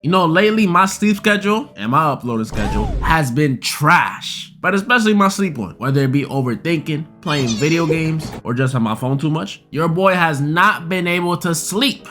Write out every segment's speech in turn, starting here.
You know, lately my sleep schedule and my uploading schedule has been trash, but especially my sleep one. Whether it be overthinking, playing video games, or just on my phone too much, your boy has not been able to sleep.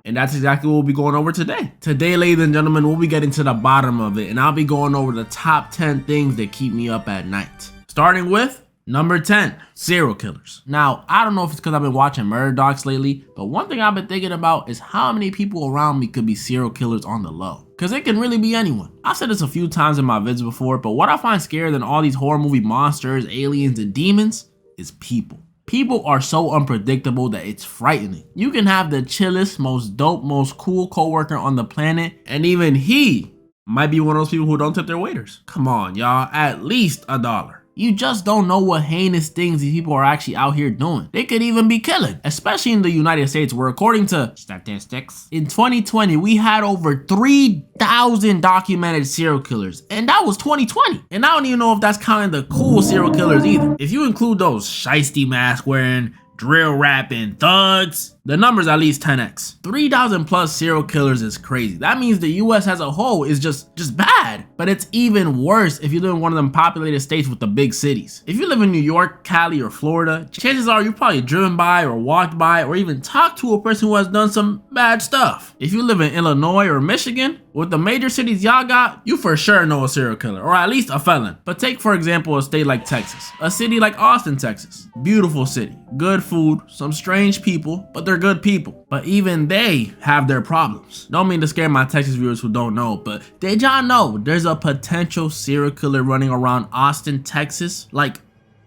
And that's exactly what we'll be going over today. Today, ladies and gentlemen, we'll be getting to the bottom of it, and I'll be going over the top 10 things that keep me up at night. Starting with number 10, serial killers. Now, I don't know if it's because I've been watching murder docs lately, but one thing I've been thinking about is how many people around me could be serial killers on the low. Because it can really be anyone. I've said this a few times in my vids before, but what I find scarier than all these horror movie monsters, aliens, and demons is people. People are so unpredictable that it's frightening. You can have the chillest, most dope, most cool coworker on the planet, and even he might be one of those people who don't tip their waiters. Come on, y'all, at least $1. You just don't know what heinous things these people are actually out here doing. They could even be killing, especially in the United States, where according to statistics, in 2020, we had over 3,000 documented serial killers, and that was 2020. And I don't even know if that's counting the cool serial killers either. If you include those shiesty mask wearing, drill rapping thugs, the number's at least 10x. 3,000 plus serial killers is crazy. That means the US as a whole is just bad. But it's even worse if you live in one of them populated states with the big cities. If you live in New York, Cali, or Florida, chances are you probably driven by or walked by or even talked to a person who has done some bad stuff. If you live in Illinois or Michigan, with the major cities y'all got, you for sure know a serial killer, or at least a felon. But take for example a state like Texas, a city like Austin, Texas. Beautiful city, good food, some strange people, but they're good people. But even they have their problems. Don't mean to scare my Texas viewers who don't know, but did y'all know there's a potential serial killer running around Austin, Texas, like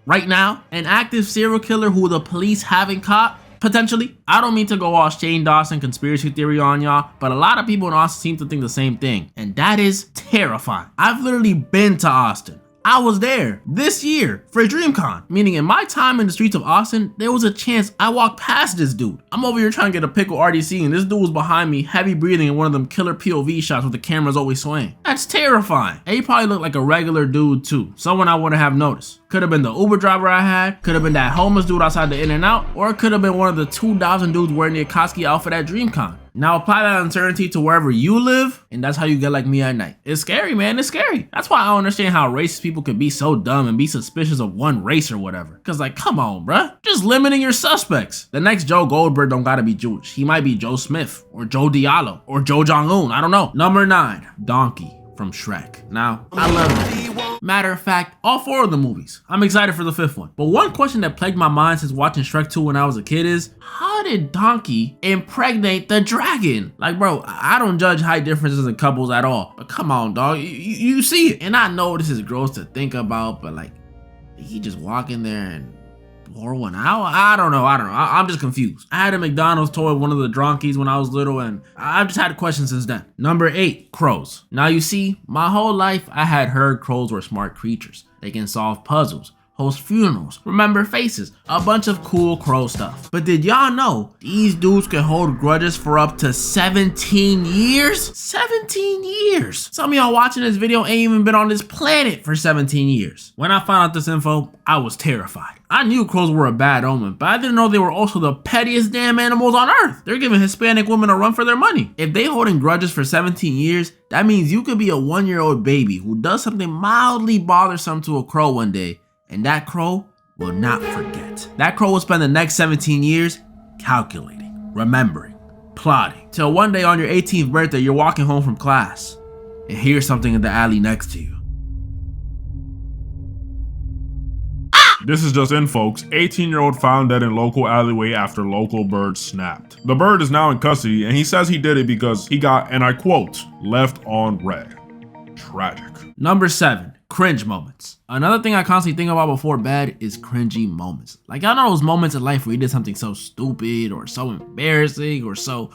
right now? An active serial killer who the police haven't caught? Potentially. I don't mean to go all Shane Dawson conspiracy theory on y'all, but a lot of people in Austin seem to think the same thing, and that is terrifying. I've literally been to Austin. I was there this year for DreamCon, meaning in my time in the streets of Austin, there was a chance I walked past this dude. I'm over here trying to get a pickle RDC, and this dude was behind me, heavy breathing in one of them killer POV shots with the cameras always swaying. That's terrifying. And he probably looked like a regular dude too, someone I wouldn't have noticed. Could have been the Uber driver I had, could have been that homeless dude outside the In-N-Out, or it could have been one of the 2,000 dudes wearing the Akatsuki outfit at DreamCon. Now apply that uncertainty to wherever you live, and that's how you get like me at night. It's scary, man, it's scary. That's why I don't understand how racist people could be so dumb and be suspicious of one race or whatever. Cause like, come on, bruh. Just limiting your suspects. The next Joe Goldberg don't gotta be Jewish. He might be Joe Smith, or Joe Diallo, or Joe Jong-un, I don't know. Number 9, Donkey from Shrek. Now, I love that. Matter of fact, all 4 of the movies. I'm excited for the 5th one. But one question that plagued my mind since watching Shrek 2 when I was a kid is, how did Donkey impregnate the dragon? Like, bro, I don't judge height differences in couples at all. But come on, dog, you see it. And I know this is gross to think about, but like, he just walk in there and pour one out? I don't know. I'm just confused. I had a McDonald's toy, one of the donkeys when I was little, and I've just had questions since then. Number 8, crows. Now you see, my whole life I had heard crows were smart creatures. They can solve puzzles, host funerals, remember faces, a bunch of cool crow stuff. But did y'all know these dudes can hold grudges for up to 17 years? 17 years! Some of y'all watching this video ain't even been on this planet for 17 years. When I found out this info, I was terrified. I knew crows were a bad omen, but I didn't know they were also the pettiest damn animals on earth. They're giving Hispanic women a run for their money. If they holding grudges for 17 years, that means you could be a 1-year-old baby who does something mildly bothersome to a crow one day, and that crow will not forget. That crow will spend the next 17 years calculating, remembering, plotting, till one day on your 18th birthday, you're walking home from class and hear something in the alley next to you. This is just in, folks. 18-year-old found dead in local alleyway after local bird snapped. The bird is now in custody, and he says he did it because he got, and I quote, left on red. Tragic. Number 7, cringe moments. Another thing I constantly think about before bed is cringy moments. Like, y'all know those moments in life where you did something so stupid or so embarrassing or so,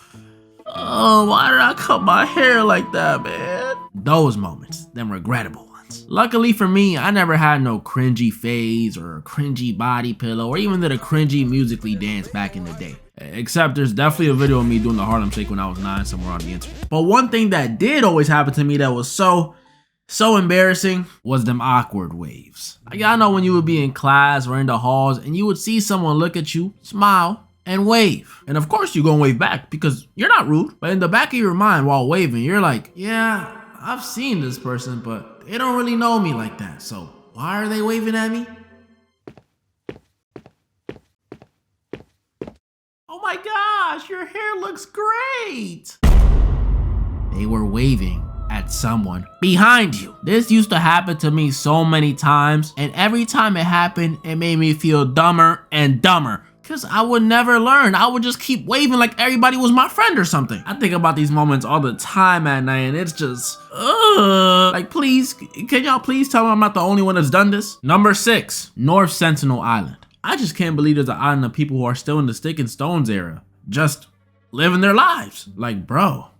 oh, why did I cut my hair like that, man? Those moments, them regrettable ones. Luckily for me, I never had no cringy phase or cringy body pillow or even did a cringy musically dance back in the day. Except there's definitely a video of me doing the Harlem Shake when I was 9 somewhere on the internet. But one thing that did always happen to me that was so embarrassing was them awkward waves. Like, y'all know when you would be in class or in the halls and you would see someone look at you, smile, and wave. And of course you're gonna wave back because you're not rude. But in the back of your mind while waving, you're like, yeah, I've seen this person, but they don't really know me like that. So why are they waving at me? Oh my gosh, your hair looks great. They were waving at someone behind you. This used to happen to me so many times, and every time it happened, it made me feel dumber and dumber. Cause I would never learn. I would just keep waving like everybody was my friend or something. I think about these moments all the time at night, and it's just, like, please, can y'all please tell me I'm not the only one that's done this? Number 6, North Sentinel Island. I just can't believe there's an island of people who are still in the stick and stones era, just living their lives. Like, bro,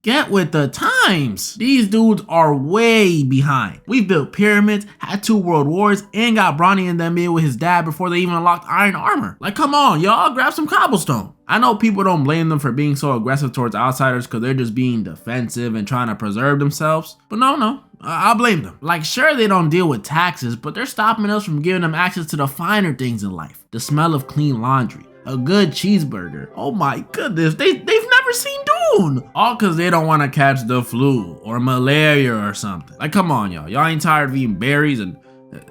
get with the times. These dudes are way behind. We built pyramids, had 2 world wars, and got Bronny in that mid with his dad before they even unlocked iron armor. Like, come on, y'all, grab some cobblestone. I know people don't blame them for being so aggressive towards outsiders because they're just being defensive and trying to preserve themselves. But no, I blame them. Like, sure, they don't deal with taxes, but they're stopping us from giving them access to the finer things in life. The smell of clean laundry, a good cheeseburger. Oh my goodness, they've never seen Dune. All because they don't want to catch the flu or malaria or something. Like, come on, y'all. Y'all ain't tired of eating berries and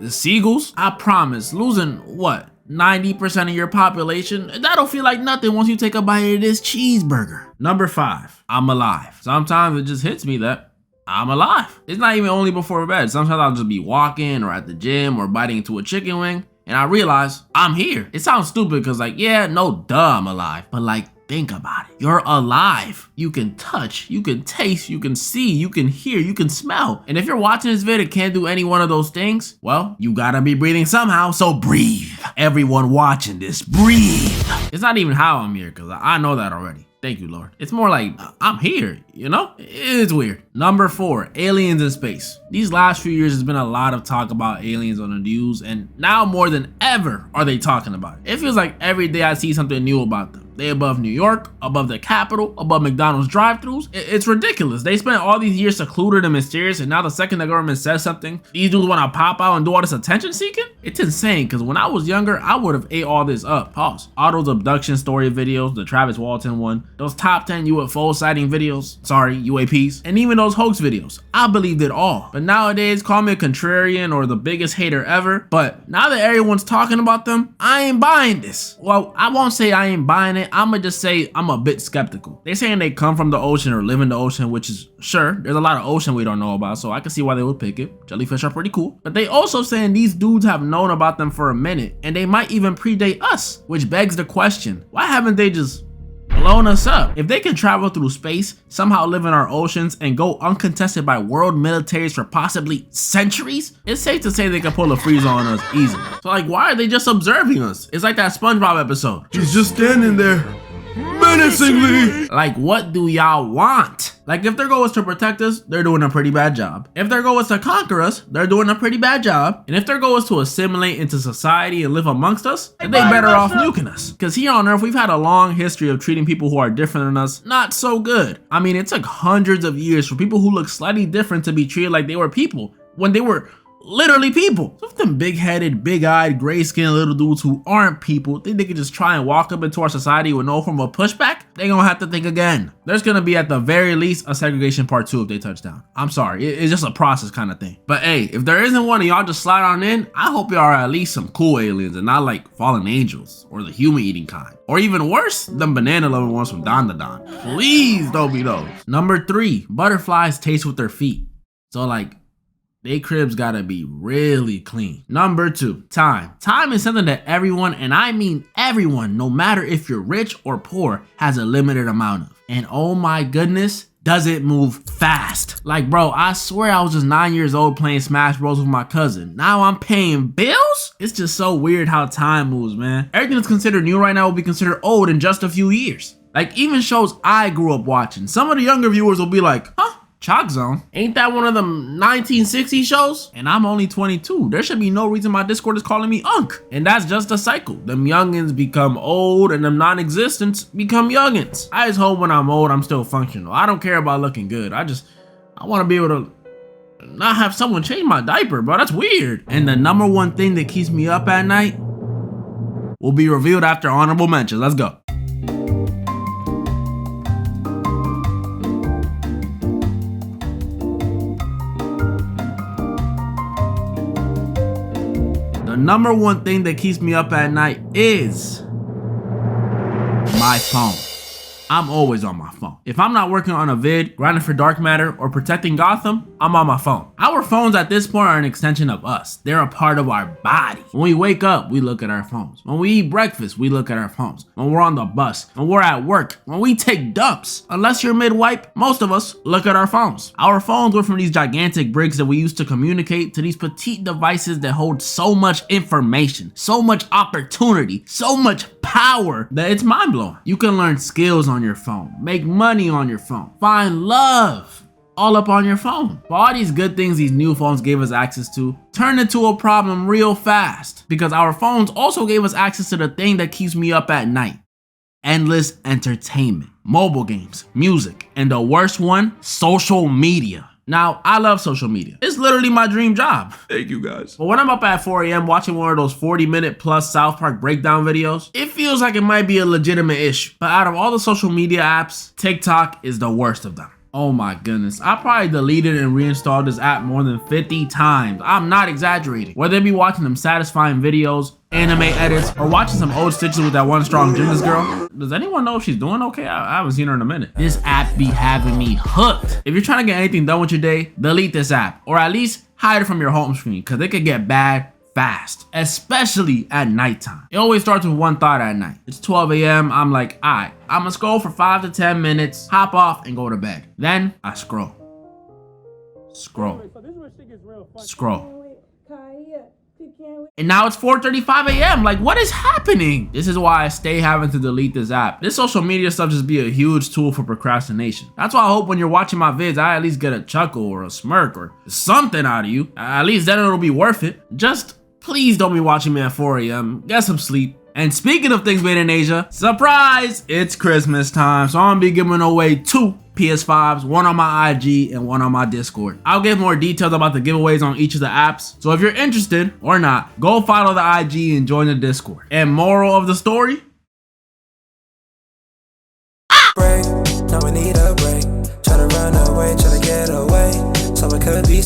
seagulls? I promise, losing what? 90% of your population, that'll feel like nothing once you take a bite of this cheeseburger. Number 5, I'm alive. Sometimes it just hits me that I'm alive. It's not even only before bed. Sometimes I'll just be walking or at the gym or biting into a chicken wing and I realize I'm here. It sounds stupid because like, yeah, no duh, I'm alive. But like, think about it. You're alive. You can touch, you can taste, you can see, you can hear, you can smell. And if you're watching this video and can't do any one of those things, well, you gotta be breathing somehow, so breathe. Everyone watching this, breathe. It's not even how I'm here, because I know that already. Thank you, Lord. It's more like, I'm here, you know? It's weird. Number 4, aliens in space. These last few years, there's been a lot of talk about aliens on the news, and now more than ever are they talking about it. It feels like every day I see something new about them. They above New York, above the Capitol, above McDonald's drive-thrus. It's ridiculous. They spent all these years secluded and mysterious, and now the second the government says something, these dudes want to pop out and do all this attention seeking? It's insane, because when I was younger, I would have ate all this up. Pause. All those abduction story videos, the Travis Walton one, those top 10 UFO sighting videos, sorry, UAPs, and even those hoax videos. I believed it all. But nowadays, call me a contrarian or the biggest hater ever, but now that everyone's talking about them, I ain't buying this. Well, I won't say I ain't buying it. I'ma just say I'm a bit skeptical. They're saying they come from the ocean or live in the ocean, which is sure, there's a lot of ocean we don't know about, so I can see why they would pick it. Jellyfish are pretty cool. But they also saying these dudes have known about them for a minute, and they might even predate us, which begs the question, why haven't they just blown us up? If they can travel through space, somehow live in our oceans, and go uncontested by world militaries for possibly centuries, it's safe to say they can pull a freeze on us easily. So like, why are they just observing us? It's like that SpongeBob episode. He's just standing there, menacingly. Like, what do y'all want? Like, if their goal is to protect us, they're doing a pretty bad job. If their goal is to conquer us, they're doing a pretty bad job. And if their goal is to assimilate into society and live amongst us, then they better off nuking us. Because here on Earth, we've had a long history of treating people who are different than us not so good. I mean, it took hundreds of years for people who look slightly different to be treated like they were people when they were literally people. So if them big-headed, big-eyed, gray-skinned little dudes who aren't people think they can just try and walk up into our society with no form of pushback, they gonna have to think again. There's gonna be at the very least a segregation part 2 if they touch down. I'm sorry, it's just a process kind of thing. But hey, if there isn't one and y'all just slide on in, I hope y'all are at least some cool aliens and not like fallen angels or the human-eating kind. Or even worse, them banana-loving ones from Don the Don. Please don't be those. Number 3, butterflies taste with their feet. So like, they cribs gotta be really clean. Number 2, time. Time is something that everyone, and I mean everyone, no matter if you're rich or poor, has a limited amount of. And oh my goodness, does it move fast. Like, bro, I swear I was just 9 years old playing Smash Bros with my cousin. Now I'm paying bills? It's just so weird how time moves, man. Everything that's considered new right now will be considered old in just a few years. Like, even shows I grew up watching. Some of the younger viewers will be like, huh? Chalk Zone? Ain't that one of them 1960s shows? And I'm only 22. There should be no reason my Discord is calling me Unk. And that's just a cycle. Them youngins become old and them non-existents become youngins. I just hope when I'm old, I'm still functional. I don't care about looking good. I want to be able to not have someone change my diaper, bro. That's weird. And the number one thing that keeps me up at night will be revealed after honorable mentions. Let's go. the number one thing that keeps me up at night is my phone. I'm always on my phone. If I'm not working on a vid, grinding for dark matter, or protecting Gotham, I'm on my phone. Our phones at this point are an extension of us. They're a part of our body. When we wake up, we look at our phones. When we eat breakfast, we look at our phones. When we're on the bus, when we're at work, when we take dumps, unless you're mid-wipe, most of us look at our phones. Our phones went from these gigantic bricks that we used to communicate to these petite devices that hold so much information, so much opportunity, so much power that it's mind-blowing. You can learn skills on your phone, make money on your phone, find love, all up on your phone. But all these good things these new phones gave us access to turned into a problem real fast, because our phones also gave us access to the thing that keeps me up at night: endless entertainment, mobile games, music, and the worst one, social media. Now, I love social media. It's literally my dream job. Thank you guys. But when I'm up at 4 a.m. watching one of those 40-minute plus South Park breakdown videos, it feels like it might be a legitimate issue. But out of all the social media apps, TikTok is the worst of them. Oh my goodness, I probably deleted and reinstalled this app more than 50 times. I'm not exaggerating. Whether it be watching them satisfying videos, anime edits, or watching some old stitches with that one strong gymnast girl. Does anyone know if she's doing okay? I haven't seen her in a minute. This app be having me hooked. If you're trying to get anything done with your day, delete this app, or at least hide it from your home screen, because it could get bad fast, especially at nighttime. It always starts with one thought at night. It's 12 a.m. I'm like, all right, I'm gonna scroll for 5 to 10 minutes, hop off, and go to bed. Then I scroll. And now it's 4:35 a.m. Like, what is happening? This is why I stay having to delete this app. This social media stuff just be a huge tool for procrastination. That's why I hope when you're watching my vids, I at least get a chuckle or a smirk or something out of you. At least then it'll be worth it. Just please don't be watching me at 4 a.m. Get some sleep. And speaking of things made in Asia, surprise, it's Christmas time. So I'm gonna be giving away 2 PS5s, one on my IG and one on my Discord. I'll give more details about the giveaways on each of the apps. So if you're interested or not, go follow the IG and join the Discord. And moral of the story? Break, now we need a break. Try to run away, try to get away. So it could be